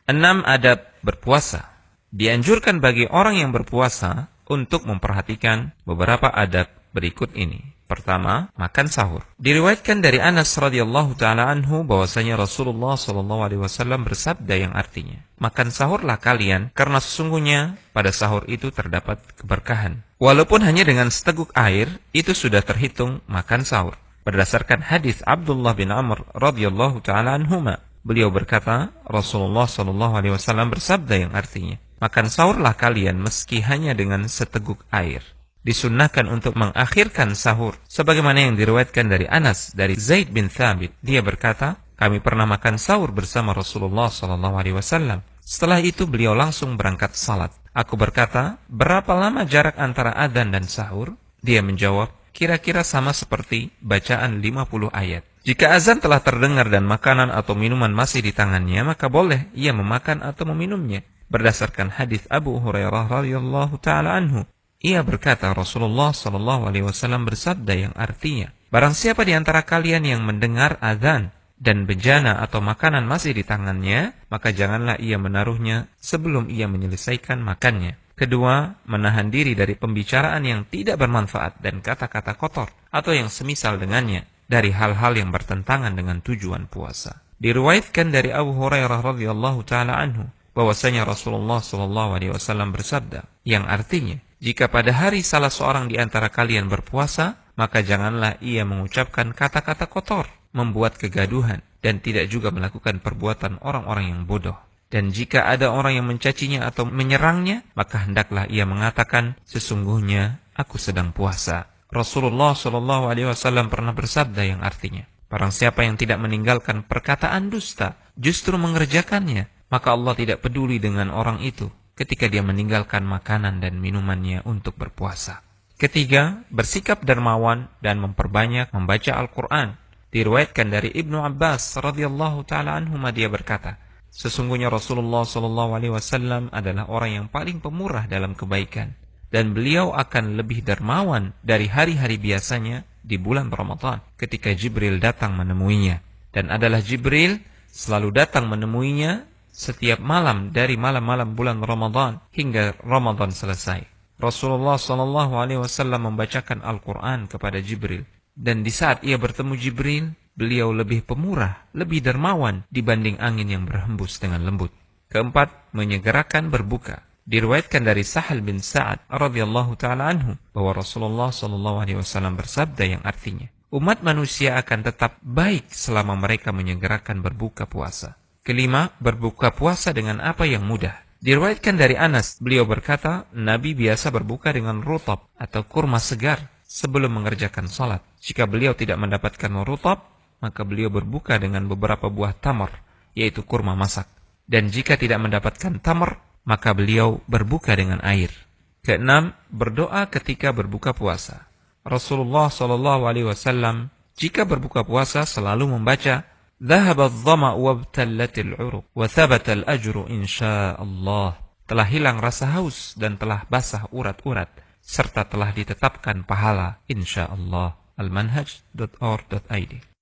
6 adab berpuasa. Dianjurkan bagi orang yang berpuasa untuk memperhatikan beberapa adab berikut ini. Pertama, makan sahur. Diriwayatkan dari Anas radhiyallahu taala anhu bahwasanya Rasulullah sallallahu alaihi wasallam bersabda yang artinya, makan sahurlah kalian karena sesungguhnya pada sahur itu terdapat keberkahan. Walaupun hanya dengan seteguk air, itu sudah terhitung makan sahur. Berdasarkan hadis Abdullah bin Amr radhiyallahu taala anhuma, beliau berkata, Rasulullah sallallahu alaihi wasallam bersabda yang artinya, makan sahurlah kalian meski hanya dengan seteguk air. Disunnahkan untuk mengakhirkan sahur sebagaimana yang diriwayatkan dari Anas dari Zaid bin Thabit. Dia berkata, kami pernah makan sahur bersama Rasulullah sallallahu alaihi wasallam. Setelah itu beliau langsung berangkat salat. Aku berkata, berapa lama jarak antara adzan dan sahur? Dia menjawab, kira-kira sama seperti bacaan 50 ayat. Jika azan telah terdengar dan makanan atau minuman masih di tangannya, maka boleh ia memakan atau meminumnya. Berdasarkan hadis Abu Hurairah radhiyallahu taala anhu, ia berkata, Rasulullah sallallahu alaihi wasallam bersabda yang artinya, barang siapa di antara kalian yang mendengar azan dan bejana atau makanan masih di tangannya, maka janganlah ia menaruhnya sebelum ia menyelesaikan makannya. Kedua, menahan diri dari pembicaraan yang tidak bermanfaat dan kata-kata kotor atau yang semisal dengannya dari hal-hal yang bertentangan dengan tujuan puasa. Diriwayatkan dari Abu Hurairah radhiyallahu taala anhu bahwasanya Rasulullah sallallahu alaihi wasallam bersabda yang artinya, jika pada hari salah seorang di antara kalian berpuasa, maka janganlah ia mengucapkan kata-kata kotor, membuat kegaduhan, dan tidak juga melakukan perbuatan orang-orang yang bodoh. Dan jika ada orang yang mencacinya atau menyerangnya, maka hendaklah ia mengatakan, sesungguhnya aku sedang puasa. Rasulullah SAW pernah bersabda yang artinya, barang siapa yang tidak meninggalkan perkataan dusta, justru mengerjakannya, maka Allah tidak peduli dengan orang itu ketika dia meninggalkan makanan dan minumannya untuk berpuasa. Ketiga, bersikap dermawan dan memperbanyak membaca Al-Quran. Diriwayatkan dari Ibnu Abbas radhiyallahu taala anhuma, dia berkata, sesungguhnya Rasulullah SAW adalah orang yang paling pemurah dalam kebaikan, dan beliau akan lebih dermawan dari hari-hari biasanya di bulan Ramadan ketika Jibril datang menemuinya. Dan adalah Jibril selalu datang menemuinya setiap malam dari malam-malam bulan Ramadan hingga Ramadan selesai. Rasulullah SAW membacakan Al-Quran kepada Jibril. Dan di saat ia bertemu Jibril, beliau lebih pemurah, lebih dermawan dibanding angin yang berhembus dengan lembut. Keempat, menyegerakan berbuka. Diriwayatkan dari Sahal bin Sa'ad radhiyallahu taala anhu bahwa Rasulullah SAW bersabda yang artinya, umat manusia akan tetap baik selama mereka menyegerakan berbuka puasa. Kelima, berbuka puasa dengan apa yang mudah. Diriwayatkan dari Anas, beliau berkata, Nabi biasa berbuka dengan rutab atau kurma segar sebelum mengerjakan salat. Jika beliau tidak mendapatkan rutab, maka beliau berbuka dengan beberapa buah tamar, yaitu kurma masak. Dan jika tidak mendapatkan tamar, maka beliau berbuka dengan air. Keenam, berdoa ketika berbuka puasa. Rasulullah SAW jika berbuka puasa selalu membaca, ذهب الظمأ وابتلت العروق وثبت الأجر إن شاء الله. Telah hilang rasa haus dan telah basah urat-urat serta telah ditetapkan pahala insyaallah. Almanhaj.org.id